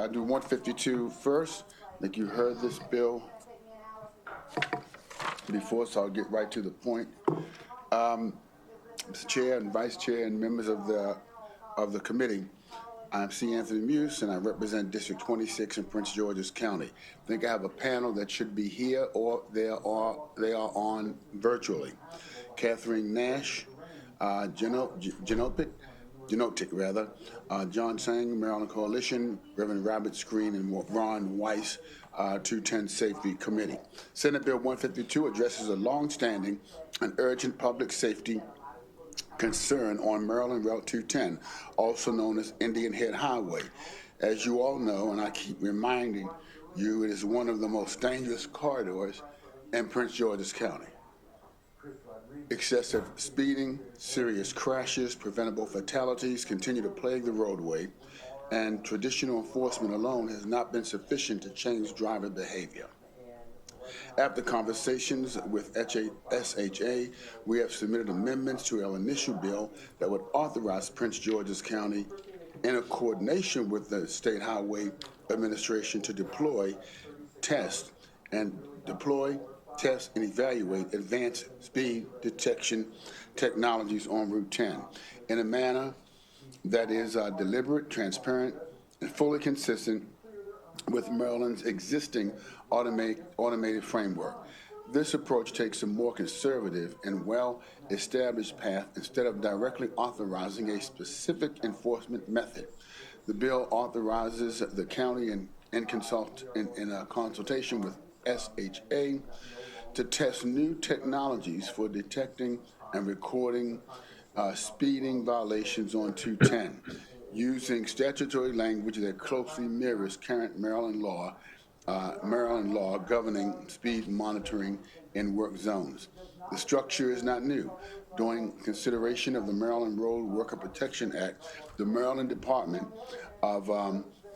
I'll do 152 first. I think you heard this bill before, so I'll get right to the point. Mr. Chair and Vice Chair and members of the committee, I'm C. Anthony Muse, and I represent District 26 in Prince George's County. I think I have a panel that should be here, or they are on virtually. Catherine Nash, Genotic, John Sang, Maryland Coalition, Reverend Robert Screen, and Ron Weiss, 210 Safety Committee. Senate Bill 152 addresses a long-standing and urgent public safety concern on Maryland Route 210, also known as Indian Head Highway. As you all know, and I keep reminding you, it is one of the most dangerous corridors in Prince George's County. Excessive speeding, serious crashes, preventable fatalities continue to plague the roadway, and traditional enforcement alone has not been sufficient to change driver behavior. After conversations with SHA, we have submitted amendments to our initial bill that would authorize Prince George's County, in a coordination with the State Highway Administration, to deploy, test, and evaluate advanced speed detection technologies on Route 10 in a manner that is deliberate, transparent, and fully consistent with Maryland's existing automated framework. This approach takes a more conservative and well-established path instead of directly authorizing a specific enforcement method. The bill authorizes the county in consultation with SHA to test new technologies for detecting and recording speeding violations on 210 using statutory language that closely mirrors current Maryland law governing speed monitoring in work zones. The structure is not new. During consideration of the Maryland Road Worker Protection Act, the Maryland Department of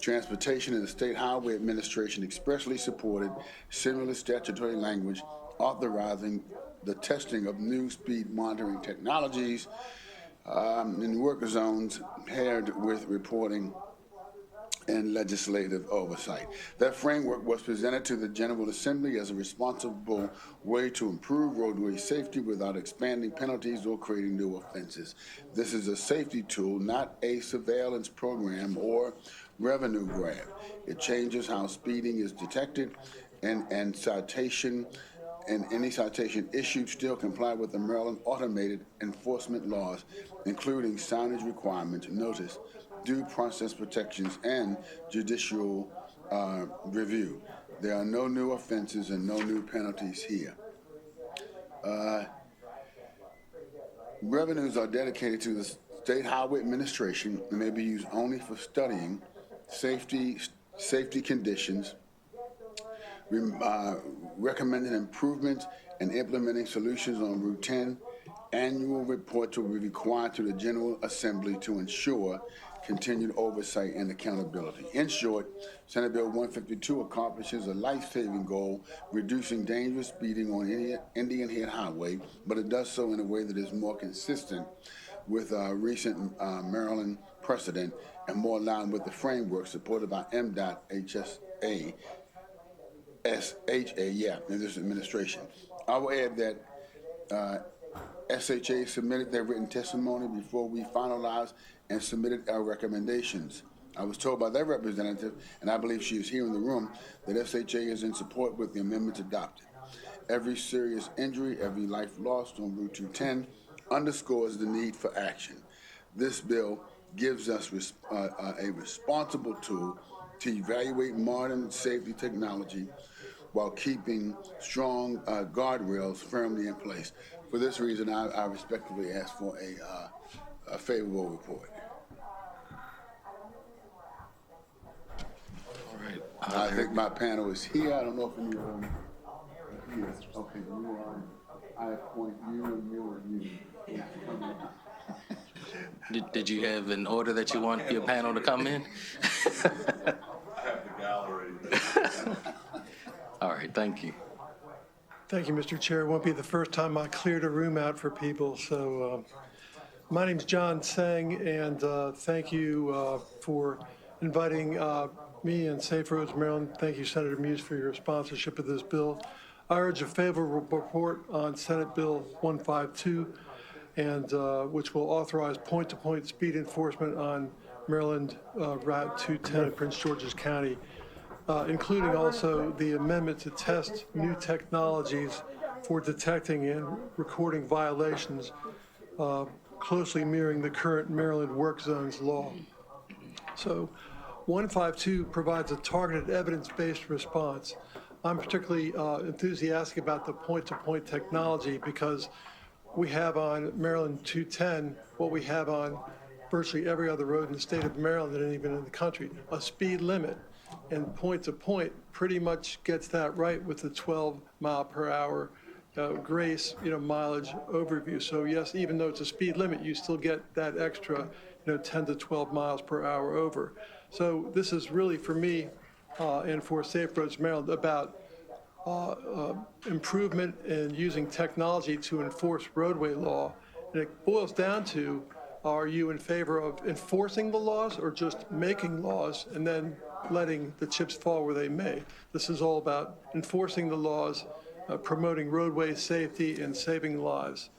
Transportation and the State Highway Administration expressly supported similar statutory language authorizing the testing of new speed monitoring technologies in work zones paired with reporting and legislative oversight. That framework was presented to the General Assembly as a responsible way to improve roadway safety without expanding penalties or creating new offenses. This is a safety tool, not a surveillance program or revenue grab. It changes how speeding is detected, and any citation issued still comply with the Maryland automated enforcement laws, including signage requirements, notice, due process protections, and judicial review. There are no new offenses and no new penalties here. Revenues are dedicated to the State Highway Administration and may be used only for studying safety conditions, recommending improvements and implementing solutions on Route 10. Annual reports will be required to the General Assembly to ensure continued oversight and accountability. In short, Senate Bill 152 accomplishes a life-saving goal, reducing dangerous speeding on Indian Head Highway, but it does so in a way that is more consistent with recent Maryland precedent and more aligned with the framework supported by MDOT, SHA, in this administration. I will add that SHA submitted their written testimony before we finalized and submitted our recommendations. I was told by their representative, and I believe she is here in the room, that SHA is in support with the amendments adopted. Every serious injury, every life lost on Route 210 underscores the need for action. This bill gives us a responsible tool to evaluate modern safety technology while keeping strong guardrails firmly in place. For this reason, I respectfully ask for a favorable report. All right. I think my panel is here. I don't know if any of them are here. Okay, you are. I appoint you and you and you. Did you have an order that you want your panel to come in? I have the gallery. All right, thank you. Thank you, Mr. Chair. It won't be the first time I cleared a room out for people. So my name's John Sang, and thank you for inviting me and Safe Roads Maryland, thank you, Senator Muse, for your sponsorship of this bill. I urge a favorable report on Senate Bill 152, and which will authorize point-to-point speed enforcement on Maryland Route 210 in Prince George's County, including also the amendment to test new technologies for detecting and recording violations, closely mirroring the current Maryland work zones law. So 152 provides a targeted evidence-based response. I'm particularly enthusiastic about the point-to-point technology because we have on Maryland 210 what we have on virtually every other road in the state of Maryland and even in the country, a speed limit. And point-to-point pretty much gets that right with the 12 mile per hour grace, mileage overview. So yes, even though it's a speed limit, you still get that extra, 10 to 12 miles per hour over. So this is really for me and for Safe Roads Maryland about improvement in using technology to enforce roadway law. And it boils down to, are you in favor of enforcing the laws or just making laws and then letting the chips fall where they may? This is all about enforcing the laws, promoting roadway safety and saving lives.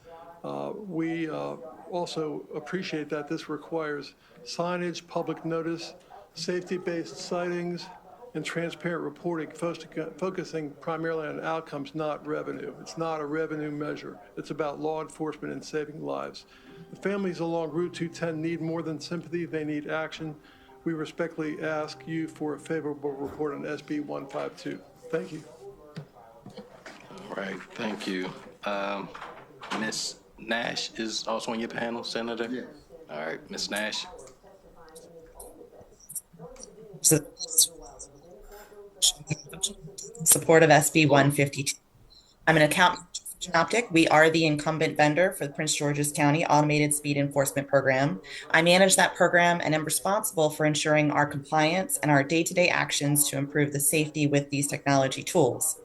We also appreciate that this requires signage, public notice, safety-based sightings, and transparent reporting, focusing primarily on outcomes, not revenue. It's not a revenue measure. It's about law enforcement and saving lives. The families along Route 210 need more than sympathy. They need action. We respectfully ask you for a favorable report on SB 152. Thank you. All right, thank you. Ms. Nash is also on your panel, Senator? Yes. All right, Ms. Nash. Support of SB 152. I'm an accountant for Optic. We are the incumbent vendor for the Prince George's County Automated Speed Enforcement Program. I manage that program and am responsible for ensuring our compliance and our day-to-day actions to improve the safety with these technology tools.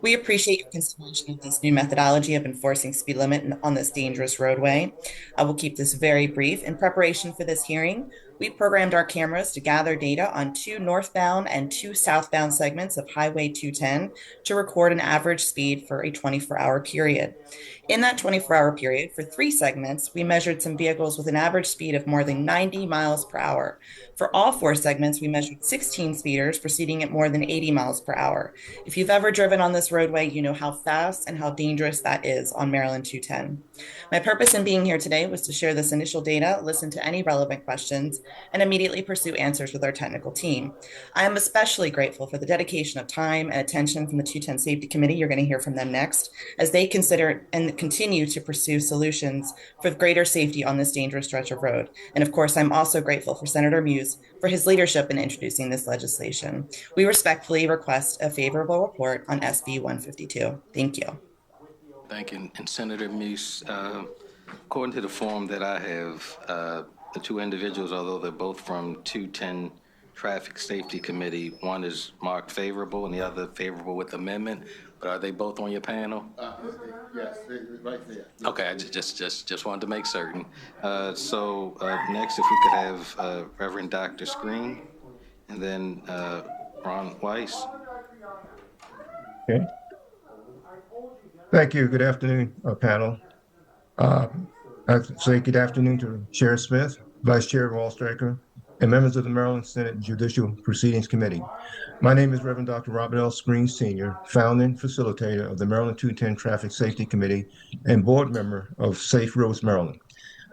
We appreciate your consideration of this new methodology of enforcing speed limit on this dangerous roadway. I will keep this very brief. In preparation for this hearing, we programmed our cameras to gather data on 2 northbound and 2 southbound segments of Highway 210 to record an average speed for a 24-hour period. In that 24-hour period, for 3 segments, we measured some vehicles with an average speed of more than 90 miles per hour. For all 4 segments, we measured 16 speeders proceeding at more than 80 miles per hour. If you've ever driven on this roadway, you know how fast and how dangerous that is on Maryland 210. My purpose in being here today was to share this initial data, listen to any relevant questions, and immediately pursue answers with our technical team. I am especially grateful for the dedication of time and attention from the 210 Safety Committee. You're going to hear from them next, as they consider and continue to pursue solutions for greater safety on this dangerous stretch of road. And of course, I'm also grateful for Senator Muse for his leadership in introducing this legislation. We respectfully request a favorable report on SB 152. Thank you. Thank you. And Senator Muse, according to the form that I have, the 2 individuals, although they're both from 210 Traffic Safety Committee, one is marked favorable and the other favorable with amendment. But are they both on your panel? Yes, right there. Okay, I just wanted to make certain. So next, if we could have Reverend Dr. Screen, and then Ron Weiss. Okay. Thank you. Good afternoon, panel. I'd say good afternoon to Chair Smith, Vice Chair Wallstrecker, and members of the Maryland Senate Judicial Proceedings Committee. My name is Reverend Dr. Robert L. Screen, Sr., founder and facilitator of the Maryland 210 Traffic Safety Committee and board member of Safe Roads Maryland.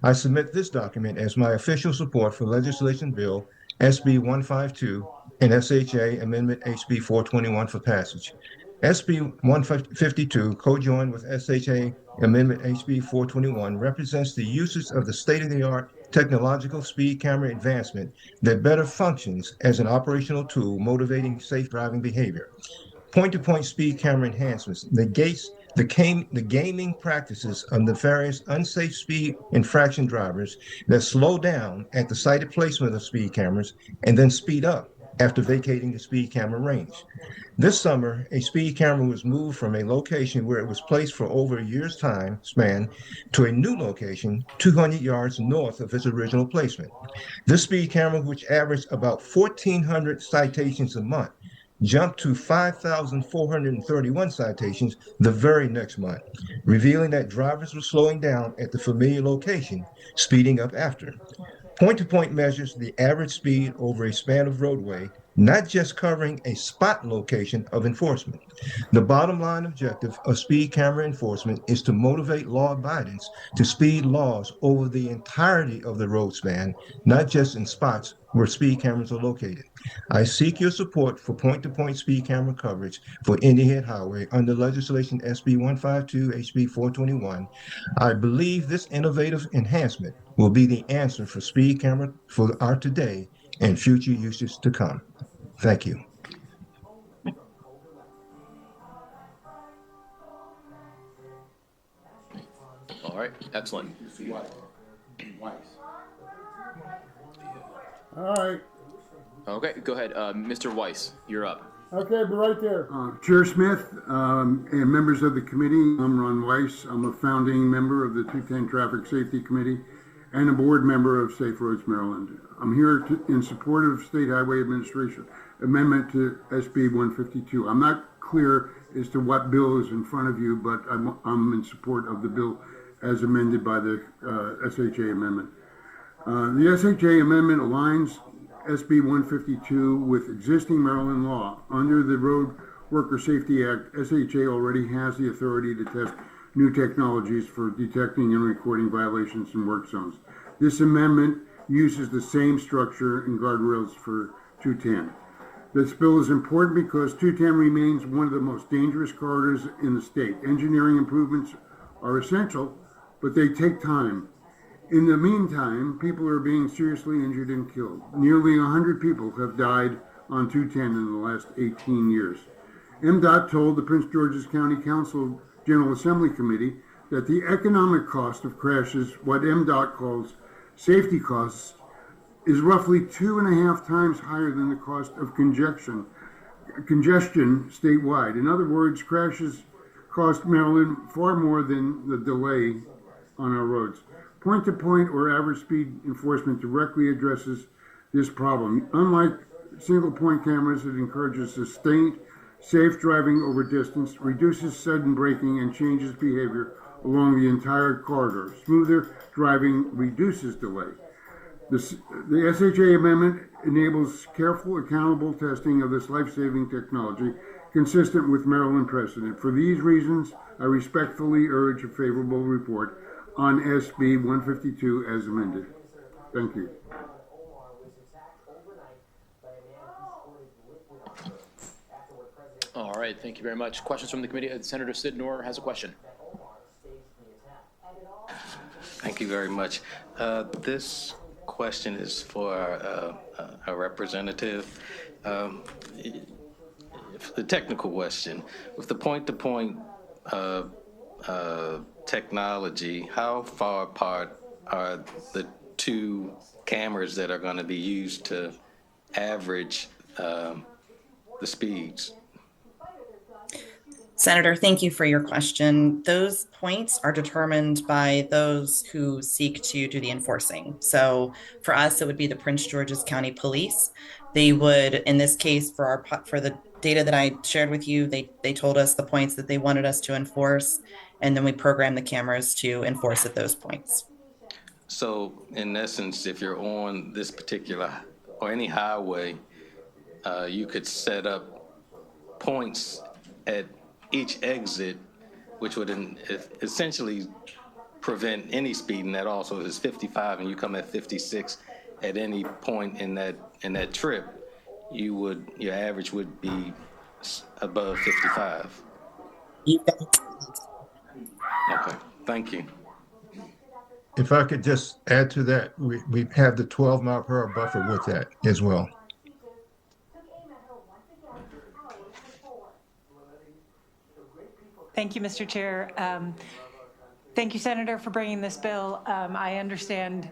I submit this document as my official support for legislation bill SB 152 and SHA Amendment HB 421 for passage. SB 152, co-joined with SHA Amendment HB 421, represents the uses of the state-of-the-art technological speed camera advancement that better functions as an operational tool motivating safe driving behavior. Point-to-point speed camera enhancements negates the gaming practices of nefarious unsafe speed infraction drivers that slow down at the sighted placement of speed cameras and then speed up after vacating the speed camera range. This summer, a speed camera was moved from a location where it was placed for over a year's time span to a new location 200 yards north of its original placement. This speed camera, which averaged about 1,400 citations a month, jumped to 5,431 citations the very next month, revealing that drivers were slowing down at the familiar location, speeding up after. Point-to-point measures the average speed over a span of roadway, not just covering a spot location of enforcement. The bottom line objective of speed camera enforcement is to motivate law abiders to speed laws over the entirety of the road span, not just in spots where speed cameras are located. I seek your support for point-to-point speed camera coverage for Indian Head Highway under legislation SB 152 HB 421. I believe this innovative enhancement will be the answer for speed camera for our today and future uses to come. Thank you. All right, excellent. All right. Okay, go ahead. Mr. Weiss, you're up. Okay, be right there. Chair Smith and members of the committee, I'm Ron Weiss. I'm a founding member of the 210 Traffic Safety Committee and a board member of Safe Roads Maryland. I'm here in support of State Highway Administration Amendment to SB 152. I'm not clear as to what bill is in front of you, but I'm in support of the bill as amended by the SHA amendment. The SHA amendment aligns SB 152 with existing Maryland law. Under the Road Worker Safety Act, SHA already has the authority to test new technologies for detecting and recording violations in work zones. This amendment uses the same structure and guardrails for 210. This bill is important because 210 remains one of the most dangerous corridors in the state. Engineering improvements are essential, but they take time. In the meantime, people are being seriously injured and killed. Nearly 100 people have died on 210 in the last 18 years. MDOT told the Prince George's County Council General Assembly Committee that the economic cost of crashes, what MDOT calls safety costs, is roughly 2.5 times higher than the cost of congestion statewide. In other words, crashes cost Maryland far more than the delay on our roads. Point-to-point or average speed enforcement directly addresses this problem. Unlike single-point cameras, it encourages sustained, safe driving over distance, reduces sudden braking, and changes behavior along the entire corridor. Smoother driving reduces delay. The SHA amendment enables careful, accountable testing of this life-saving technology consistent with Maryland precedent. For these reasons, I respectfully urge a favorable report on SB 152 as amended. Thank you. All right, thank you very much. Questions from the committee? Senator Sidnor has a question. Thank you very much. This question is for our representative. The technical question, with the point-to-point technology, how far apart are the two cameras that are going to be used to average the speeds? Senator, thank you for your question. Those points are determined by those who seek to do the enforcing. So for us, it would be the Prince George's County Police. They would, in this case, for the data that I shared with you, they told us the points that they wanted us to enforce, and then we program the cameras to enforce at those points. So in essence, if you're on this particular or any highway, you could set up points at each exit, which would essentially prevent any speeding at all. So if it's 55 and you come at 56 at any point in that trip, your average would be above 55. Okay, thank you. If I could just add to that, we have the 12-mile-per-hour buffer with that as well. Thank you, Mr. Chair. Thank you, Senator, for bringing this bill. I understand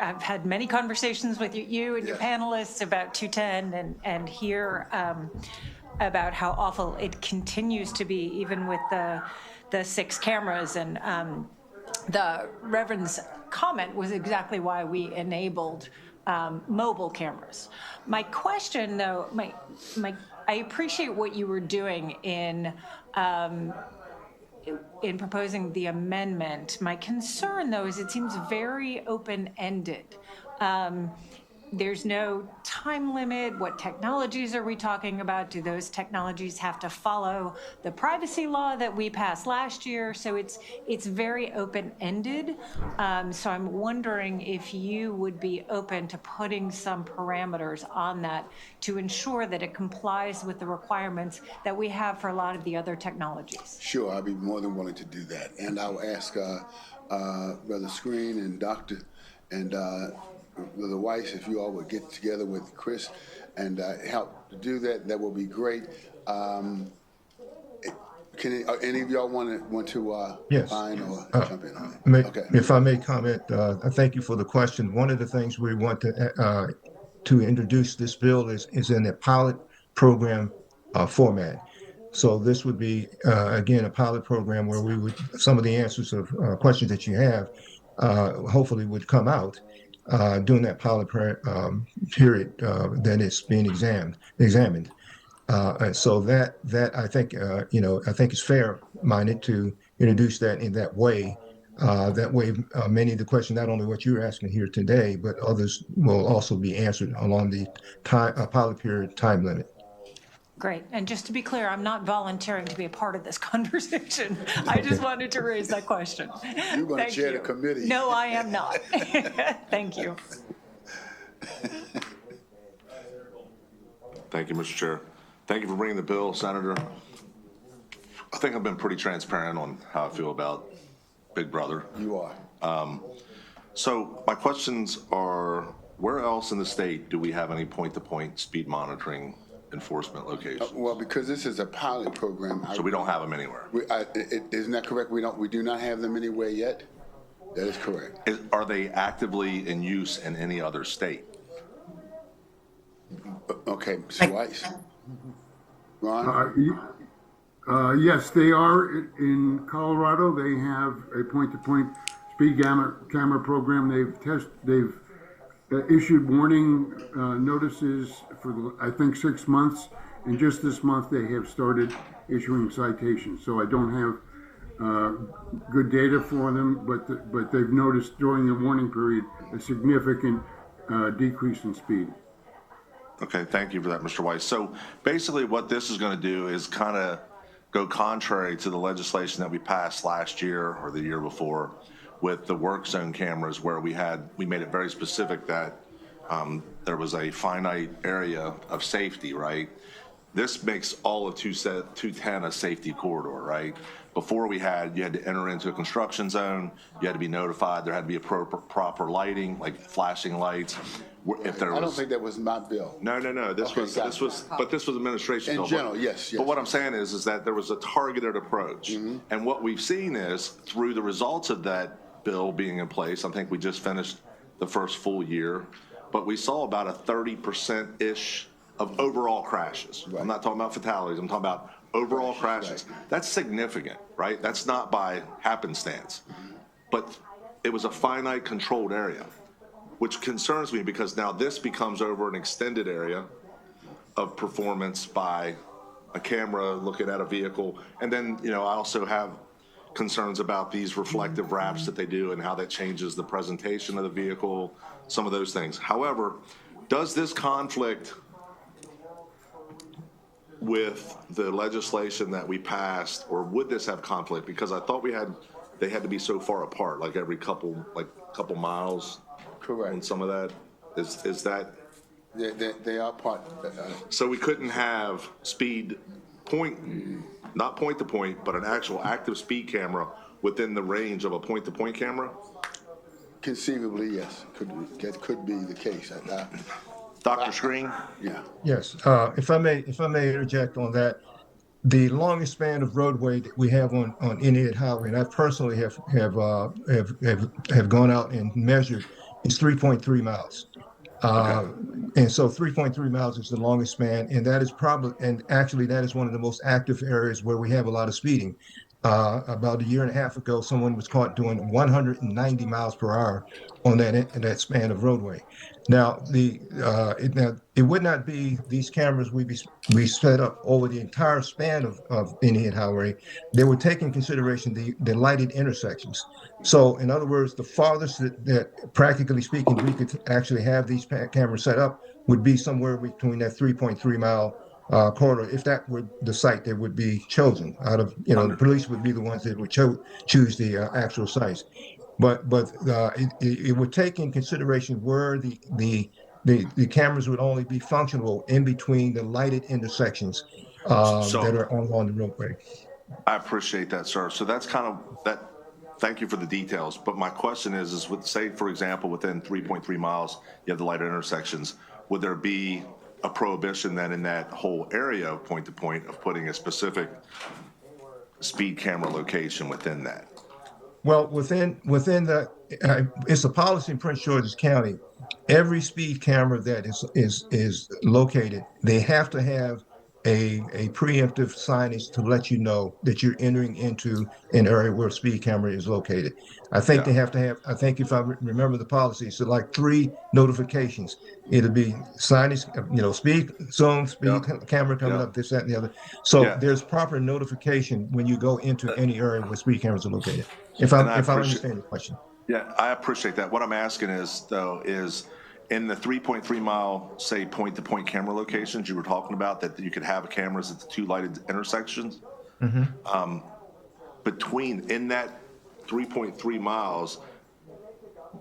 I've had many conversations with you and your Yeah. panelists about 210 and hear about how awful it continues to be, even with the 6 cameras. And the Reverend's comment was exactly why we enabled mobile cameras. My question, though, I appreciate what you were doing in proposing the amendment. My concern, though, is it seems very open-ended. There's no time limit. What technologies are we talking about? Do those technologies have to follow the privacy law that we passed last year? So it's very open-ended. So I'm wondering if you would be open to putting some parameters on that to ensure that it complies with the requirements that we have for a lot of the other technologies. Sure, I'll be more than willing to do that. And I'll ask Brother Screen and Dr. and Brother Weiss, if you all would get together with Chris and help to do that, that will be great. Can any of y'all want to Yes. opine or jump in on May- that? Okay. If I may comment, I thank you for the question. One of the things we want to introduce this bill is in a pilot program format. So this would be, again, a pilot program where we would, some of the answers of questions that you have hopefully would come out during that pilot period that is being examined. And so that I think I think it's fair-minded to introduce that in that way. That way, many of the questions, not only what you're asking here today, but others will also be answered along the pilot period time limit. Great. And just to be clear, I'm not volunteering to be a part of this conversation. I just wanted to raise that question. You're going to Thank chair the you. committee. No, I am not. Thank you. Thank you, Mr. Chair. Thank you for bringing the bill, Senator. I think I've been pretty transparent on how I feel about Big Brother. You are. So my questions are, where else in the state do we have any point-to-point speed monitoring enforcement locations? Well, because this is a pilot program. So we don't have them anywhere. Isn't that correct? We do not have them anywhere yet? That is correct. Are they actively in use in any other state? Okay, Mr. Weiss. Ron? Yes, they are in Colorado. They have a point-to-point speed camera program. They've issued warning notices for, I think, 6 months. And just this month, they have started issuing citations. So I don't have good data for them, but they've noticed during the warning period a significant decrease in speed. Okay, thank you for that, Mr. Weiss. So basically what this is going to do is kind of go contrary to the legislation that we passed last year or the year before with the work zone cameras, where we made it very specific that there was a finite area of safety, right? This makes all of 210 a safety corridor, right? Before you had to enter into a construction zone, you had to be notified, there had to be a proper lighting, like flashing lights. If there was, I don't think that was my bill. No. This Okay, was gotcha. this was administration. In bill. general, yes. But what I'm saying is that there was a targeted approach, and what we've seen is through the results of that bill being in place. I think we just finished the first full year, but we saw about a 30% of overall crashes. Right. I'm not talking about fatalities. I'm talking about overall crashes. Right. That's significant, right? That's not by happenstance, but it was a finite, controlled area, which concerns me because now this becomes over an extended area of performance by a camera looking at a vehicle. And then, I also have concerns about these reflective wraps that they do and how that changes the presentation of the vehicle, some of those things. However, does this conflict with the legislation that we passed, or would this have conflict? Because I thought they had to be so far apart, like every couple miles. Correct. On some of that, is that? They are part. So we couldn't have speed not point to point, but an actual active speed camera within the range of a point to point camera? Conceivably, yes. That could be the case. Dr. Screen? Yeah. Yes, if I may interject on that, the longest span of roadway that we have on Indian Highway, and I personally have gone out and measured, is 3.3 miles. And so 3.3 miles is the longest span, and that is probably, and actually that is one of the most active areas where we have a lot of speeding. About a year and a half ago, someone was caught doing 190 miles per hour on that span of roadway. Now, it would not be these cameras we set up over the entire span of Indian Highway. They would take in consideration the lighted intersections. So, in other words, the farthest that practically speaking we could actually have these cameras set up would be somewhere between that 3.3 mile corridor. If that were the site that would be chosen out of, the police would be the ones that would choose the actual sites. But it would take in consideration where the cameras would only be functional in between the lighted intersections that So are along the roadway. I appreciate that, sir. So that's kind of that. Thank you for the details. But my question is with, say, for example, within 3.3 miles, you have the lighted intersections. Would there be a prohibition then in that whole area of point to point of putting a specific speed camera location within that? Well, within the it's a policy in Prince George's County. Every speed camera that is located, they have to have a preemptive signage to let you know that you're entering into an area where a speed camera is located. I think Yeah. they have to have. I think if I remember the policy, so like 3 notifications. It'll be signage, speed zone, speed Yep. camera coming Yep. up, this, that, and the other. So Yeah. there's proper notification when you go into any area where speed cameras are located. And I If I appreciate. understand your question. Yeah, I appreciate that. What I'm asking is, though, is in the 3.3 mile, say, point to point camera locations you were talking about, that you could have cameras at the 2 lighted intersections. In that 3.3 miles,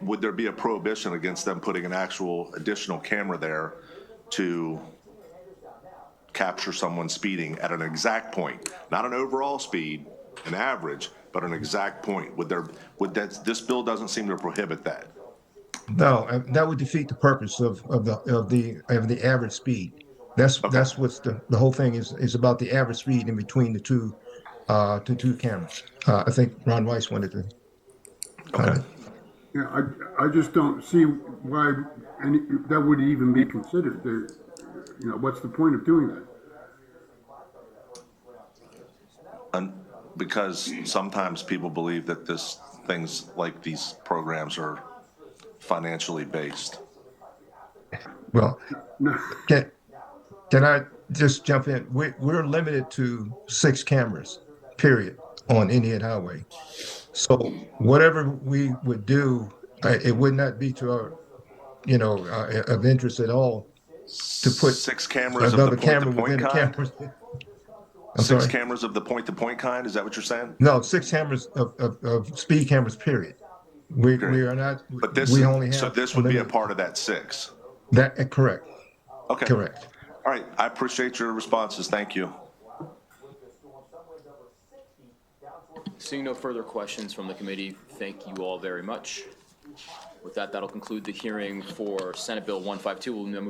would there be a prohibition against them putting an actual additional camera there to capture someone speeding at an exact point, not an overall speed, an average, but an exact point? This bill doesn't seem to prohibit that. No, that would defeat the purpose of the average speed. Okay. That's what's the whole thing is about, the average speed in between the two cameras. I think Ron Weiss wanted to Okay. comment. Yeah, I just don't see why that would even be considered. What's the point of doing that? And because sometimes people believe that things like these programs are financially based. Well, No. can can I just jump in? We're limited to 6 cameras, period, on Indian Highway. So whatever we would do, it would not be to our, of interest at all to put 6 cameras of the another point to camera point within the kind? cameras. I'm 6 sorry. cameras of the point to point kind? Is that what you're saying? No, 6 cameras of speed cameras, period. We Period. are not, But we only so have this a would be a limited, part of that 6. correct, Okay. correct. All right. I appreciate your responses. Thank you. Seeing no further questions from the committee, thank you all very much. With that, that'll conclude the hearing for Senate Bill 152. We'll now move